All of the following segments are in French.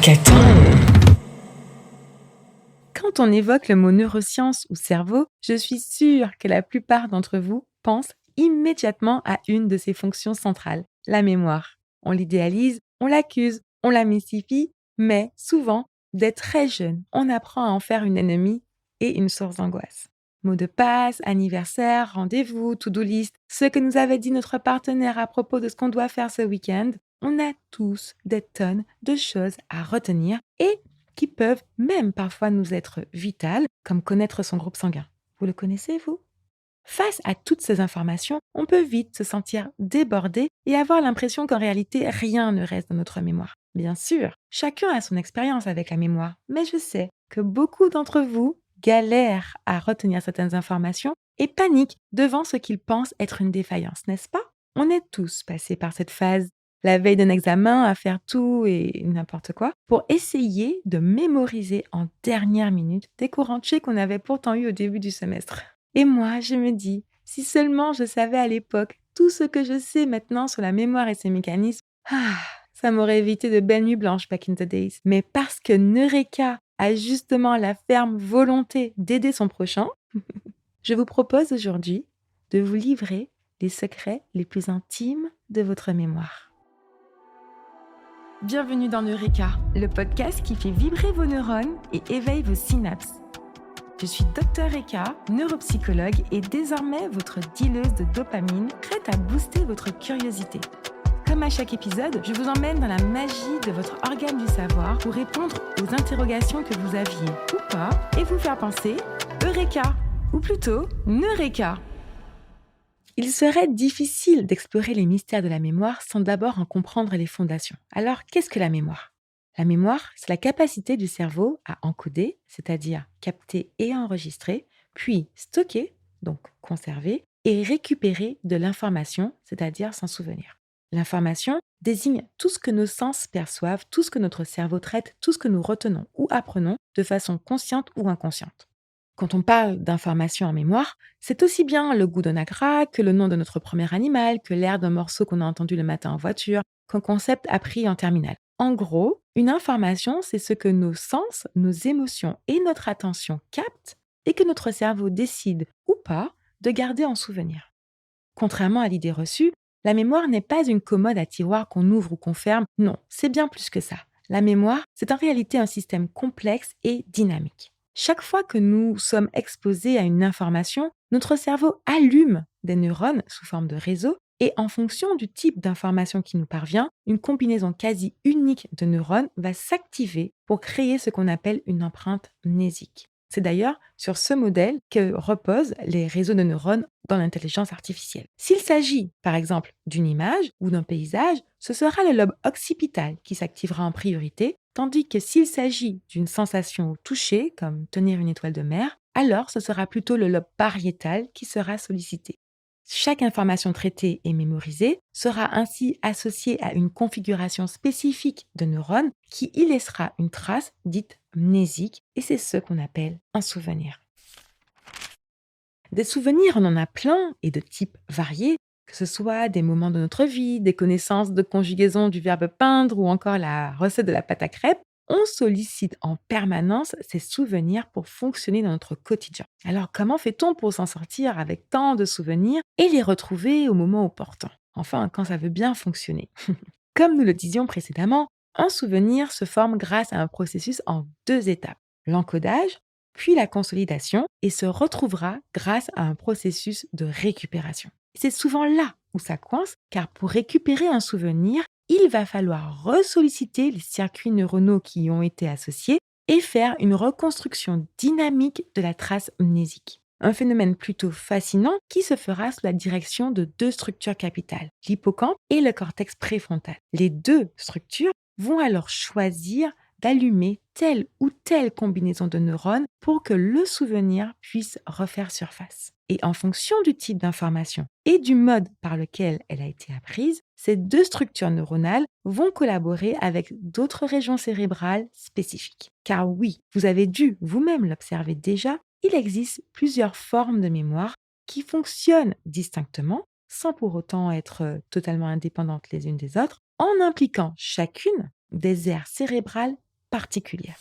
Hackathon. Quand on évoque le mot neurosciences ou cerveau, je suis sûre que la plupart d'entre vous pensent immédiatement à une de ses fonctions centrales, la mémoire. On l'idéalise, on l'accuse, on la mystifie, mais souvent, dès très jeune, on apprend à en faire une ennemie et une source d'angoisse. Mots de passe, anniversaire, rendez-vous, to-do list, ce que nous avait dit notre partenaire à propos de ce qu'on doit faire ce week-end, on a tous des tonnes de choses à retenir et qui peuvent même parfois nous être vitales, comme connaître son groupe sanguin. Vous le connaissez, vous? Face à toutes ces informations, on peut vite se sentir débordé et avoir l'impression qu'en réalité, rien ne reste dans notre mémoire. Bien sûr, chacun a son expérience avec la mémoire, mais je sais que beaucoup d'entre vous galèrent à retenir certaines informations et paniquent devant ce qu'ils pensent être une défaillance, n'est-ce pas? On est tous passés par cette phase la veille d'un examen à faire tout et n'importe quoi pour essayer de mémoriser en dernière minute des courants de qu'on avait pourtant eu au début du semestre. Et moi, je me dis, si seulement je savais à l'époque tout ce que je sais maintenant sur la mémoire et ses mécanismes, ça m'aurait évité de belles nuits blanches back in the days. Mais parce que Neureka a justement la ferme volonté d'aider son prochain, je vous propose aujourd'hui de vous livrer les secrets les plus intimes de votre mémoire. Bienvenue dans Neureka, le podcast qui fait vibrer vos neurones et éveille vos synapses. Je suis Dr Eka, neuropsychologue et désormais votre dealeuse de dopamine, prête à booster votre curiosité. Comme à chaque épisode, je vous emmène dans la magie de votre organe du savoir pour répondre aux interrogations que vous aviez ou pas et vous faire penser Eureka, ou plutôt Neureka. Il serait difficile d'explorer les mystères de la mémoire sans d'abord en comprendre les fondations. Alors, qu'est-ce que la mémoire ? La mémoire, c'est la capacité du cerveau à encoder, c'est-à-dire capter et enregistrer, puis stocker, donc conserver, et récupérer de l'information, c'est-à-dire s'en souvenir. L'information désigne tout ce que nos sens perçoivent, tout ce que notre cerveau traite, tout ce que nous retenons ou apprenons de façon consciente ou inconsciente. Quand on parle d'information en mémoire, c'est aussi bien le goût d'un agra que le nom de notre premier animal, que l'air d'un morceau qu'on a entendu le matin en voiture, qu'un concept appris en terminale. En gros, une information, c'est ce que nos sens, nos émotions et notre attention captent et que notre cerveau décide ou pas de garder en souvenir. Contrairement à l'idée reçue, la mémoire n'est pas une commode à tiroir qu'on ouvre ou qu'on ferme. Non, c'est bien plus que ça. La mémoire, c'est en réalité un système complexe et dynamique. Chaque fois que nous sommes exposés à une information, notre cerveau allume des neurones sous forme de réseau et en fonction du type d'information qui nous parvient, une combinaison quasi unique de neurones va s'activer pour créer ce qu'on appelle une empreinte mnésique. C'est d'ailleurs sur ce modèle que reposent les réseaux de neurones dans l'intelligence artificielle. S'il s'agit, par exemple, d'une image ou d'un paysage, ce sera le lobe occipital qui s'activera en priorité, tandis que s'il s'agit d'une sensation au toucher, comme tenir une étoile de mer, alors ce sera plutôt le lobe pariétal qui sera sollicité. Chaque information traitée et mémorisée sera ainsi associée à une configuration spécifique de neurones qui y laissera une trace dite mnésique et c'est ce qu'on appelle un souvenir. Des souvenirs, on en a plein et de types variés, que ce soit des moments de notre vie, des connaissances de conjugaison du verbe peindre ou encore la recette de la pâte à crêpes. On sollicite en permanence ces souvenirs pour fonctionner dans notre quotidien. Alors comment fait-on pour s'en sortir avec tant de souvenirs et les retrouver au moment opportun ? Enfin, quand ça veut bien fonctionner. Comme nous le disions précédemment, un souvenir se forme grâce à un processus en 2 étapes. L'encodage, puis la consolidation, et se retrouvera grâce à un processus de récupération. C'est souvent là où ça coince, car pour récupérer un souvenir, il va falloir ressolliciter les circuits neuronaux qui y ont été associés et faire une reconstruction dynamique de la trace mnésique. Un phénomène plutôt fascinant qui se fera sous la direction de 2 structures capitales, l'hippocampe et le cortex préfrontal. Les 2 structures vont alors choisir d'allumer telle ou telle combinaison de neurones pour que le souvenir puisse refaire surface. Et en fonction du type d'information et du mode par lequel elle a été apprise, ces 2 structures neuronales vont collaborer avec d'autres régions cérébrales spécifiques. Car oui, vous avez dû vous-même l'observer déjà, il existe plusieurs formes de mémoire qui fonctionnent distinctement, sans pour autant être totalement indépendantes les unes des autres, en impliquant chacune des aires cérébrales particulière.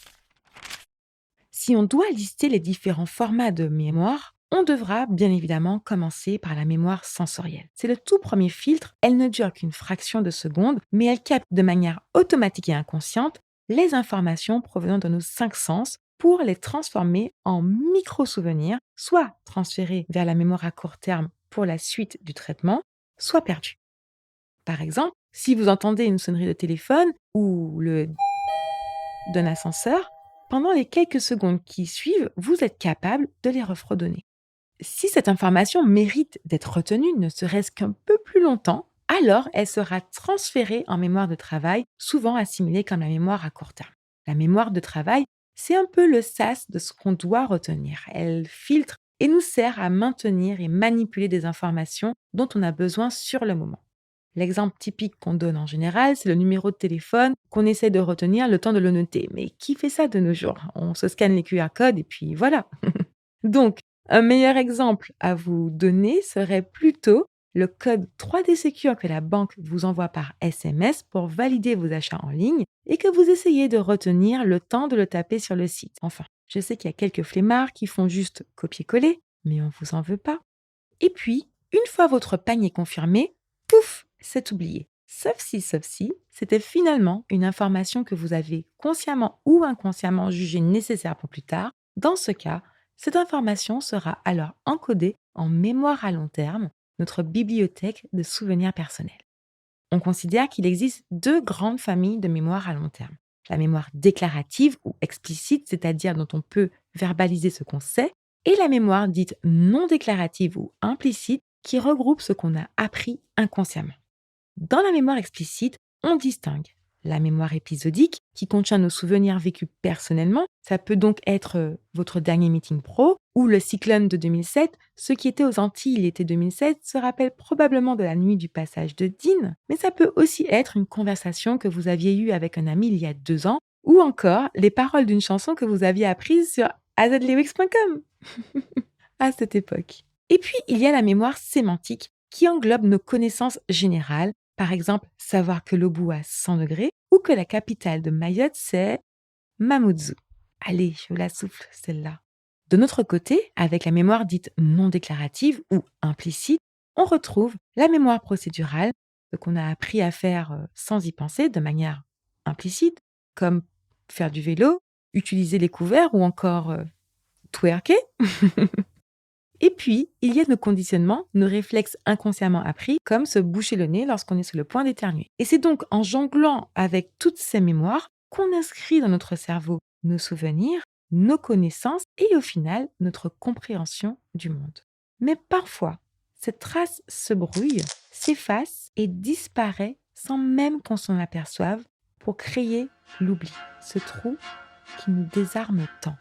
Si on doit lister les différents formats de mémoire, on devra bien évidemment commencer par la mémoire sensorielle. C'est le tout premier filtre, elle ne dure qu'une fraction de seconde, mais elle capte de manière automatique et inconsciente les informations provenant de nos 5 sens pour les transformer en micro-souvenirs, soit transférés vers la mémoire à court terme pour la suite du traitement, soit perdus. Par exemple, si vous entendez une sonnerie de téléphone ou le d'un ascenseur, pendant les quelques secondes qui suivent, vous êtes capable de les refredonner. Si cette information mérite d'être retenue, ne serait-ce qu'un peu plus longtemps, alors elle sera transférée en mémoire de travail, souvent assimilée comme la mémoire à court terme. La mémoire de travail, c'est un peu le sas de ce qu'on doit retenir. Elle filtre et nous sert à maintenir et manipuler des informations dont on a besoin sur le moment. L'exemple typique qu'on donne en général, c'est le numéro de téléphone qu'on essaie de retenir le temps de le noter. Mais qui fait ça de nos jours? On se scanne les QR codes et puis voilà. Donc, un meilleur exemple à vous donner serait plutôt le code 3D Secure que la banque vous envoie par SMS pour valider vos achats en ligne et que vous essayez de retenir le temps de le taper sur le site. Enfin, je sais qu'il y a quelques flemmards qui font juste copier-coller, mais on vous en veut pas. Et puis, une fois votre panier confirmé, pouf, c'est oublié. Sauf si, c'était finalement une information que vous avez consciemment ou inconsciemment jugée nécessaire pour plus tard. Dans ce cas, cette information sera alors encodée en mémoire à long terme, notre bibliothèque de souvenirs personnels. On considère qu'il existe 2 grandes familles de mémoire à long terme. La mémoire déclarative ou explicite, c'est-à-dire dont on peut verbaliser ce qu'on sait, et la mémoire dite non déclarative ou implicite, qui regroupe ce qu'on a appris inconsciemment. Dans la mémoire explicite, on distingue la mémoire épisodique, qui contient nos souvenirs vécus personnellement. Ça peut donc être votre dernier meeting pro ou le cyclone de 2007. Ceux qui étaient aux Antilles l'été 2007 se rappellent probablement de la nuit du passage de Dean, mais ça peut aussi être une conversation que vous aviez eue avec un ami il y a 2 ans, ou encore les paroles d'une chanson que vous aviez apprise sur azlyrics.com à cette époque. Et puis, il y a la mémoire sémantique qui englobe nos connaissances générales, par exemple, savoir que l'Obu a 100 degrés ou que la capitale de Mayotte, c'est Mamoudzou. Allez, je vous la souffle, celle-là. De notre côté, avec la mémoire dite non déclarative ou implicite, on retrouve la mémoire procédurale, ce qu'on a appris à faire sans y penser de manière implicite, comme faire du vélo, utiliser les couverts ou encore twerker. Et puis, il y a nos conditionnements, nos réflexes inconsciemment appris, comme se boucher le nez lorsqu'on est sur le point d'éternuer. Et c'est donc en jonglant avec toutes ces mémoires qu'on inscrit dans notre cerveau nos souvenirs, nos connaissances et au final, notre compréhension du monde. Mais parfois, cette trace se brouille, s'efface et disparaît sans même qu'on s'en aperçoive pour créer l'oubli, ce trou qui nous désarme tant.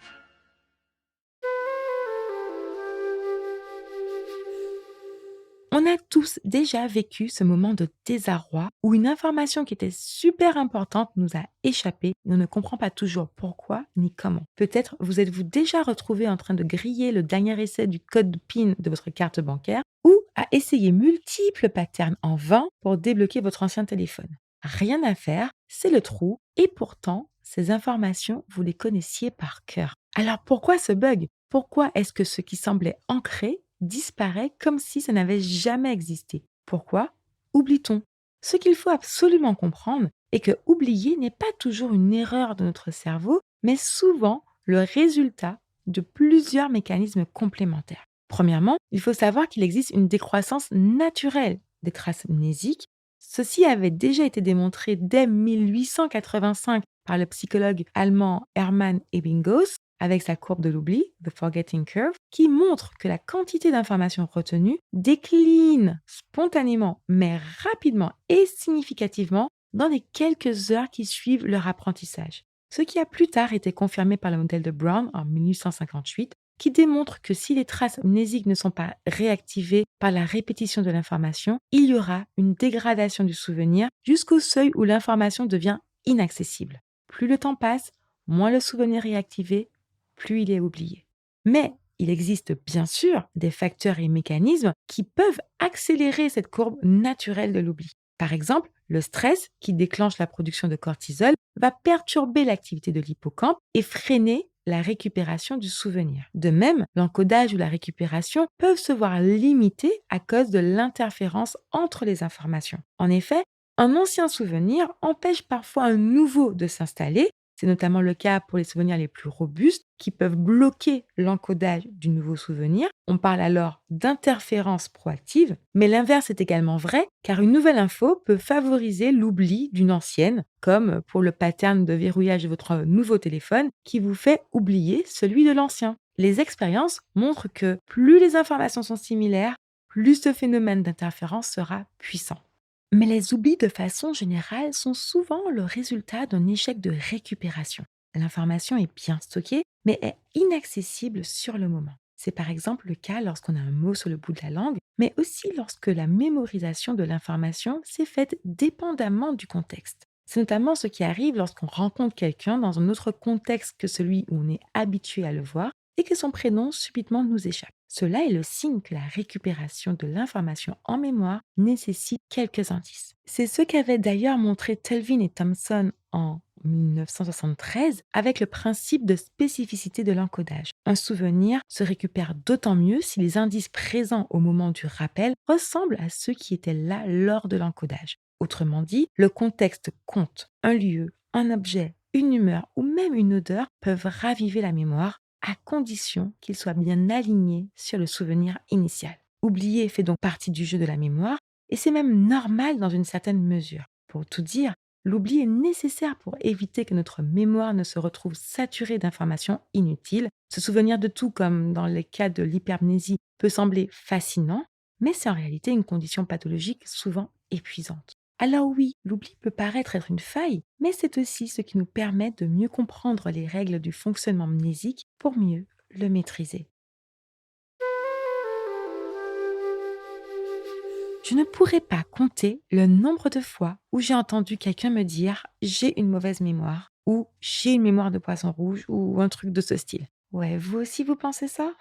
On a tous déjà vécu ce moment de désarroi où une information qui était super importante nous a échappé et on ne comprend pas toujours pourquoi ni comment. Peut-être vous êtes-vous déjà retrouvé en train de griller le dernier essai du code PIN de votre carte bancaire ou à essayer multiples patterns en vain pour débloquer votre ancien téléphone. Rien à faire, c'est le trou et pourtant, ces informations, vous les connaissiez par cœur. Alors pourquoi ce bug? Pourquoi est-ce que ce qui semblait ancré disparaît comme si ça n'avait jamais existé? Pourquoi oublie-t-on? Ce qu'il faut absolument comprendre est que oublier n'est pas toujours une erreur de notre cerveau, mais souvent le résultat de plusieurs mécanismes complémentaires. Premièrement, il faut savoir qu'il existe une décroissance naturelle des traces mnésiques. Ceci avait déjà été démontré dès 1885 par le psychologue allemand Hermann Ebbinghaus avec sa courbe de l'oubli, The Forgetting Curve, qui montre que la quantité d'informations retenues décline spontanément, mais rapidement et significativement dans les quelques heures qui suivent leur apprentissage. Ce qui a plus tard été confirmé par le modèle de Brown en 1858, qui démontre que si les traces mnésiques ne sont pas réactivées par la répétition de l'information, il y aura une dégradation du souvenir jusqu'au seuil où l'information devient inaccessible. Plus le temps passe, moins le souvenir est activé, plus il est oublié. Mais il existe bien sûr des facteurs et mécanismes qui peuvent accélérer cette courbe naturelle de l'oubli. Par exemple, le stress qui déclenche la production de cortisol va perturber l'activité de l'hippocampe et freiner la récupération du souvenir. De même, l'encodage ou la récupération peuvent se voir limités à cause de l'interférence entre les informations. En effet, un ancien souvenir empêche parfois un nouveau de s'installer. C'est notamment le cas pour les souvenirs les plus robustes qui peuvent bloquer l'encodage du nouveau souvenir. On parle alors d'interférence proactive, mais l'inverse est également vrai car une nouvelle info peut favoriser l'oubli d'une ancienne, comme pour le pattern de verrouillage de votre nouveau téléphone qui vous fait oublier celui de l'ancien. Les expériences montrent que plus les informations sont similaires, plus ce phénomène d'interférence sera puissant. Mais les oublis de façon générale sont souvent le résultat d'un échec de récupération. L'information est bien stockée, mais est inaccessible sur le moment. C'est par exemple le cas lorsqu'on a un mot sur le bout de la langue, mais aussi lorsque la mémorisation de l'information s'est faite dépendamment du contexte. C'est notamment ce qui arrive lorsqu'on rencontre quelqu'un dans un autre contexte que celui où on est habitué à le voir et que son prénom subitement nous échappe. Cela est le signe que la récupération de l'information en mémoire nécessite quelques indices. C'est ce qu'avaient d'ailleurs montré Telvin et Thompson en 1973 avec le principe de spécificité de l'encodage. Un souvenir se récupère d'autant mieux si les indices présents au moment du rappel ressemblent à ceux qui étaient là lors de l'encodage. Autrement dit, le contexte compte. Un lieu, un objet, une humeur ou même une odeur peuvent raviver la mémoire à condition qu'il soit bien aligné sur le souvenir initial. Oublier fait donc partie du jeu de la mémoire et c'est même normal dans une certaine mesure. Pour tout dire, l'oubli est nécessaire pour éviter que notre mémoire ne se retrouve saturée d'informations inutiles. Se souvenir de tout, comme dans les cas de l'hypermnésie, peut sembler fascinant, mais c'est en réalité une condition pathologique souvent épuisante. Alors oui, l'oubli peut paraître être une faille, mais c'est aussi ce qui nous permet de mieux comprendre les règles du fonctionnement mnésique pour mieux le maîtriser. Je ne pourrais pas compter le nombre de fois où j'ai entendu quelqu'un me dire «j'ai une mauvaise mémoire» ou «j'ai une mémoire de poisson rouge» ou un truc de ce style. Ouais, vous aussi vous pensez ça?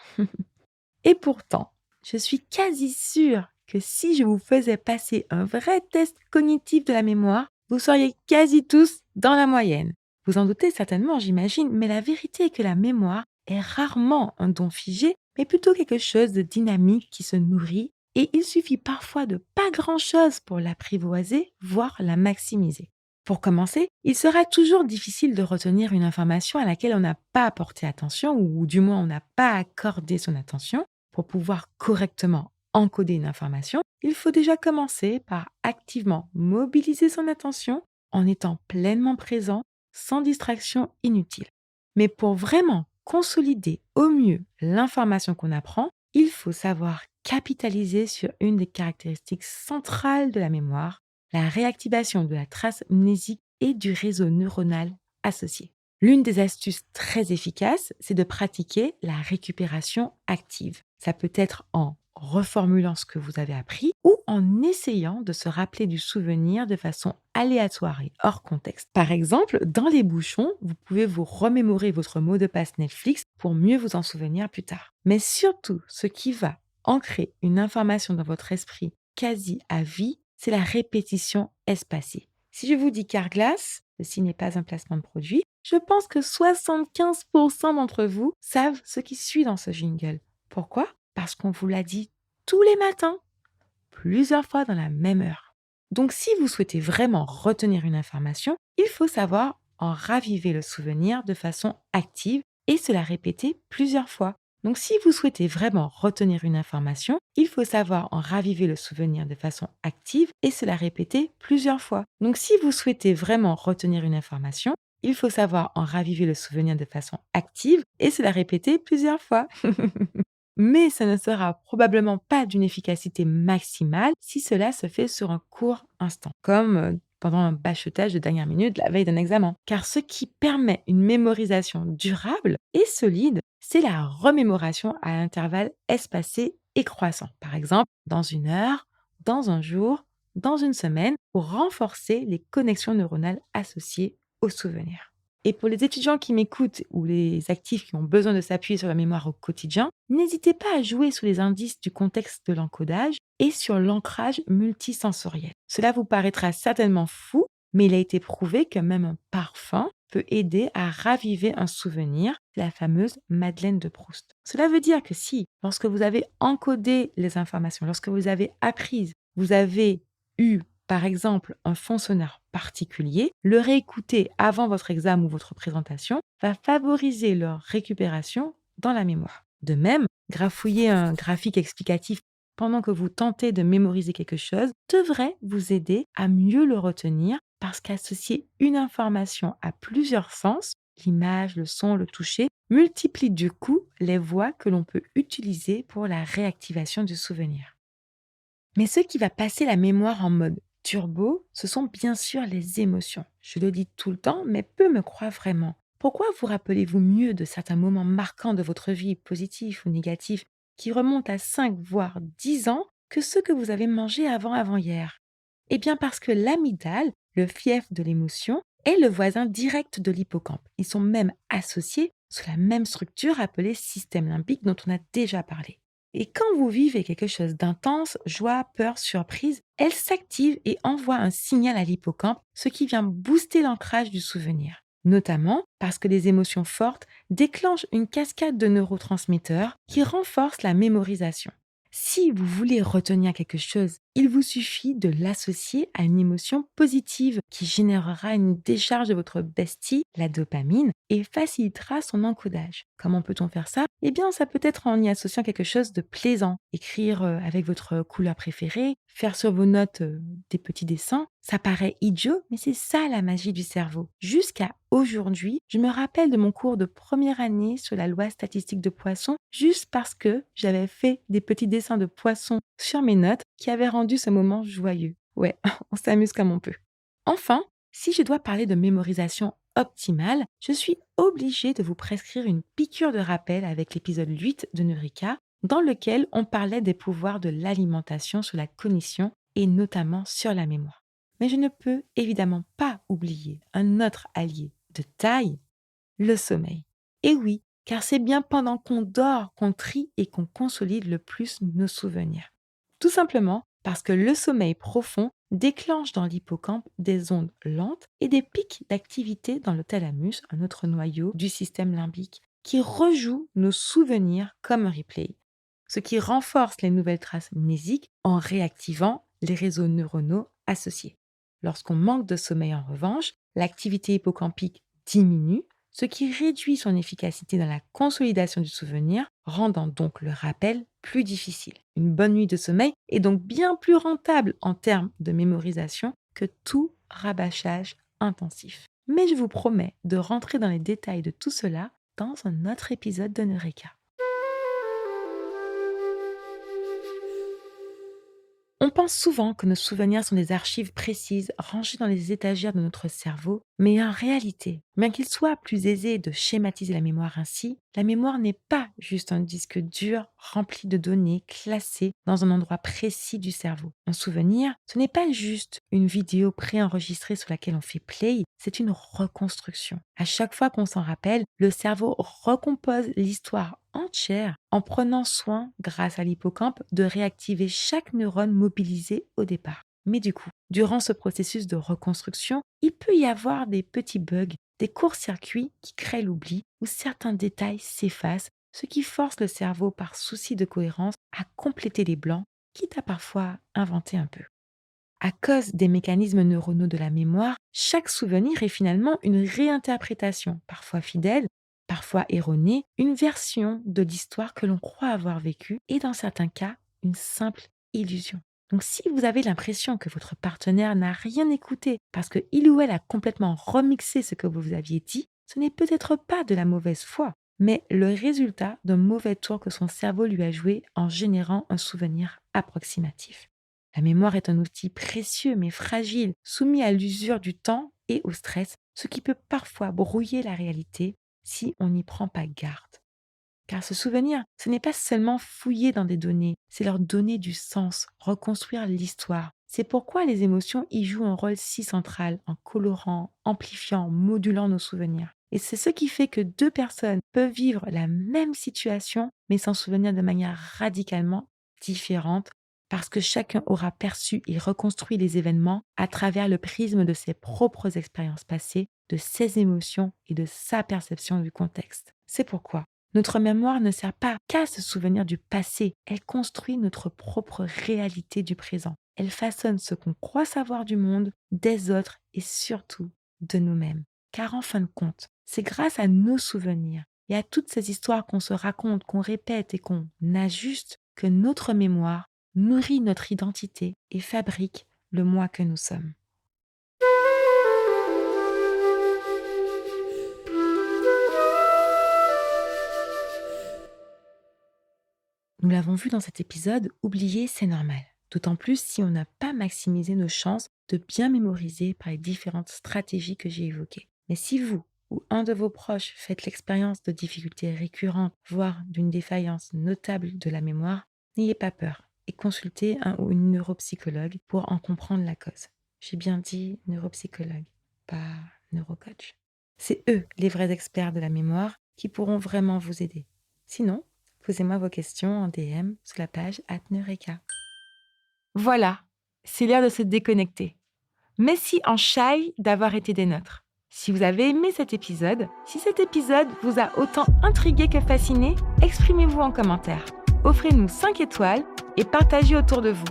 Et pourtant, je suis quasi sûre que si je vous faisais passer un vrai test cognitif de la mémoire, vous seriez quasi tous dans la moyenne. Vous en doutez certainement, j'imagine, mais la vérité est que la mémoire est rarement un don figé, mais plutôt quelque chose de dynamique qui se nourrit, et il suffit parfois de pas grand-chose pour l'apprivoiser, voire la maximiser. Pour commencer, il sera toujours difficile de retenir une information à laquelle on n'a pas porté attention, ou du moins on n'a pas accordé son attention. Pour pouvoir correctement encoder une information, il faut déjà commencer par activement mobiliser son attention en étant pleinement présent, sans distraction inutile. Mais pour vraiment consolider au mieux l'information qu'on apprend, il faut savoir capitaliser sur une des caractéristiques centrales de la mémoire, la réactivation de la trace mnésique et du réseau neuronal associé. L'une des astuces très efficaces, c'est de pratiquer la récupération active. Ça peut être en reformulant ce que vous avez appris ou en essayant de se rappeler du souvenir de façon aléatoire et hors contexte. Par exemple, dans les bouchons, vous pouvez vous remémorer votre mot de passe Netflix pour mieux vous en souvenir plus tard. Mais surtout, ce qui va ancrer une information dans votre esprit quasi à vie, c'est la répétition espacée. Si je vous dis Carglass, ceci n'est pas un placement de produit, je pense que 75% d'entre vous savent ce qui suit dans ce jingle. Pourquoi? Parce qu'on vous l'a dit tous les matins, plusieurs fois dans la même heure. Donc si vous souhaitez vraiment retenir une information, il faut savoir en raviver le souvenir de façon active et se la répéter plusieurs fois. Donc si vous souhaitez vraiment retenir une information, il faut savoir en raviver le souvenir de façon active et se la répéter plusieurs fois. Donc si vous souhaitez vraiment retenir une information, il faut savoir en raviver le souvenir de façon active et se la répéter plusieurs fois. Mais ça ne sera probablement pas d'une efficacité maximale si cela se fait sur un court instant, comme pendant un bachotage de dernière minute la veille d'un examen. Car ce qui permet une mémorisation durable et solide, c'est la remémoration à intervalles espacés et croissants. Par exemple, dans une heure, dans un jour, dans une semaine, pour renforcer les connexions neuronales associées au souvenir. Et pour les étudiants qui m'écoutent ou les actifs qui ont besoin de s'appuyer sur la mémoire au quotidien, n'hésitez pas à jouer sur les indices du contexte de l'encodage et sur l'ancrage multisensoriel. Cela vous paraîtra certainement fou, Mais il a été prouvé que même un parfum peut aider à raviver un souvenir, la fameuse Madeleine de Proust. Cela veut dire que si, lorsque vous avez encodé les informations, lorsque vous avez appris, vous avez eu, par exemple, un fond sonore particulier, le réécouter avant votre examen ou votre présentation va favoriser leur récupération dans la mémoire. De même, grafouiller un graphique explicatif pendant que vous tentez de mémoriser quelque chose devrait vous aider à mieux le retenir parce qu'associer une information à plusieurs sens, l'image, le son, le toucher, multiplie du coup les voies que l'on peut utiliser pour la réactivation du souvenir. Mais ce qui va passer la mémoire en mode turbo, ce sont bien sûr les émotions. Je le dis tout le temps, mais peu me croient vraiment. Pourquoi vous rappelez-vous mieux de certains moments marquants de votre vie, positifs ou négatifs, qui remontent à 5 voire 10 ans, que ceux que vous avez mangés avant-hier? Eh bien parce que l'amygdale, le fief de l'émotion, est le voisin direct de l'hippocampe. Ils sont même associés sous la même structure appelée système limbique dont on a déjà parlé. Et quand vous vivez quelque chose d'intense, joie, peur, surprise, elle s'active et envoie un signal à l'hippocampe, ce qui vient booster l'ancrage du souvenir. Notamment parce que les émotions fortes déclenchent une cascade de neurotransmetteurs qui renforcent la mémorisation. Si vous voulez retenir quelque chose, il vous suffit de l'associer à une émotion positive qui générera une décharge de votre bestie, la dopamine, et facilitera son encodage. Comment peut-on faire ça? Eh bien, ça peut être en y associant quelque chose de plaisant. Écrire avec votre couleur préférée, faire sur vos notes des petits dessins. Ça paraît idiot, mais c'est ça la magie du cerveau. Jusqu'à aujourd'hui, je me rappelle de mon cours de première année sur la loi statistique de Poisson, juste parce que j'avais fait des petits dessins de poissons sur mes notes qui avaient rendu ce moment joyeux. Ouais, on s'amuse comme on peut. Enfin, si je dois parler de mémorisation optimale, je suis obligée de vous prescrire une piqûre de rappel avec l'épisode 8 de Neurika, dans lequel on parlait des pouvoirs de l'alimentation sur la cognition et notamment sur la mémoire. Mais je ne peux évidemment pas oublier un autre allié de taille, le sommeil. Et oui, car c'est bien pendant qu'on dort qu'on trie et qu'on consolide le plus nos souvenirs. Tout simplement parce que le sommeil profond déclenche dans l'hippocampe des ondes lentes et des pics d'activité dans le thalamus, un autre noyau du système limbique, qui rejoue nos souvenirs comme un replay, ce qui renforce les nouvelles traces mnésiques en réactivant les réseaux neuronaux associés. Lorsqu'on manque de sommeil en revanche, l'activité hippocampique diminue, ce qui réduit son efficacité dans la consolidation du souvenir, rendant donc le rappel plus difficile. Une bonne nuit de sommeil est donc bien plus rentable en termes de mémorisation que tout rabâchage intensif. Mais je vous promets de rentrer dans les détails de tout cela dans un autre épisode de Neureka. On pense souvent que nos souvenirs sont des archives précises rangées dans les étagères de notre cerveau, mais en réalité, bien qu'il soit plus aisé de schématiser la mémoire ainsi, la mémoire n'est pas juste un disque dur rempli de données classées dans un endroit précis du cerveau. Un souvenir, ce n'est pas juste une vidéo préenregistrée sur laquelle on fait play, c'est une reconstruction. À chaque fois qu'on s'en rappelle, le cerveau recompose l'histoire entière en prenant soin, grâce à l'hippocampe, de réactiver chaque neurone mobilisé au départ. Mais du coup, durant ce processus de reconstruction, il peut y avoir des petits bugs, des courts-circuits qui créent l'oubli où certains détails s'effacent, ce qui force le cerveau par souci de cohérence à compléter les blancs, quitte à parfois inventer un peu. À cause des mécanismes neuronaux de la mémoire, chaque souvenir est finalement une réinterprétation, parfois fidèle, parfois erronée, une version de l'histoire que l'on croit avoir vécue et dans certains cas, une simple illusion. Donc si vous avez l'impression que votre partenaire n'a rien écouté parce qu'il ou elle a complètement remixé ce que vous aviez dit, ce n'est peut-être pas de la mauvaise foi, mais le résultat d'un mauvais tour que son cerveau lui a joué en générant un souvenir approximatif. La mémoire est un outil précieux mais fragile, soumis à l'usure du temps et au stress, ce qui peut parfois brouiller la réalité si on n'y prend pas garde. Car ce souvenir, ce n'est pas seulement fouiller dans des données, c'est leur donner du sens, reconstruire l'histoire. C'est pourquoi les émotions y jouent un rôle si central en colorant, amplifiant, modulant nos souvenirs. Et c'est ce qui fait que deux personnes peuvent vivre la même situation mais s'en souvenir de manière radicalement différente parce que chacun aura perçu et reconstruit les événements à travers le prisme de ses propres expériences passées, de ses émotions et de sa perception du contexte. C'est pourquoi notre mémoire ne sert pas qu'à se souvenir du passé, elle construit notre propre réalité du présent. Elle façonne ce qu'on croit savoir du monde, des autres et surtout de nous-mêmes. Car en fin de compte, c'est grâce à nos souvenirs et à toutes ces histoires qu'on se raconte, qu'on répète et qu'on ajuste que notre mémoire nourrit notre identité et fabrique le moi que nous sommes. Nous l'avons vu dans cet épisode, oublier c'est normal. D'autant plus si on n'a pas maximisé nos chances de bien mémoriser par les différentes stratégies que j'ai évoquées. Mais si vous ou un de vos proches faites l'expérience de difficultés récurrentes, voire d'une défaillance notable de la mémoire, n'ayez pas peur et consultez un ou une neuropsychologue pour en comprendre la cause. J'ai bien dit neuropsychologue, pas neurocoach. C'est eux les vrais experts de la mémoire qui pourront vraiment vous aider. Sinon, posez-moi vos questions en DM sur la page @neureka. Voilà, c'est l'heure de se déconnecter. Merci en Shai d'avoir été des nôtres. Si vous avez aimé cet épisode, si cet épisode vous a autant intrigué que fasciné, exprimez-vous en commentaire. Offrez-nous 5 étoiles et partagez autour de vous.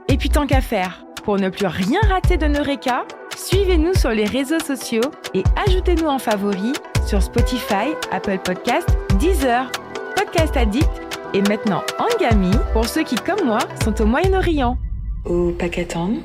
Et puis tant qu'à faire, pour ne plus rien rater de Neureka, suivez-nous sur les réseaux sociaux et ajoutez-nous en favoris sur Spotify, Apple Podcasts, Deezer, Podcast Addict et maintenant Angami pour ceux qui, comme moi, sont au Moyen-Orient. Au Pakistan,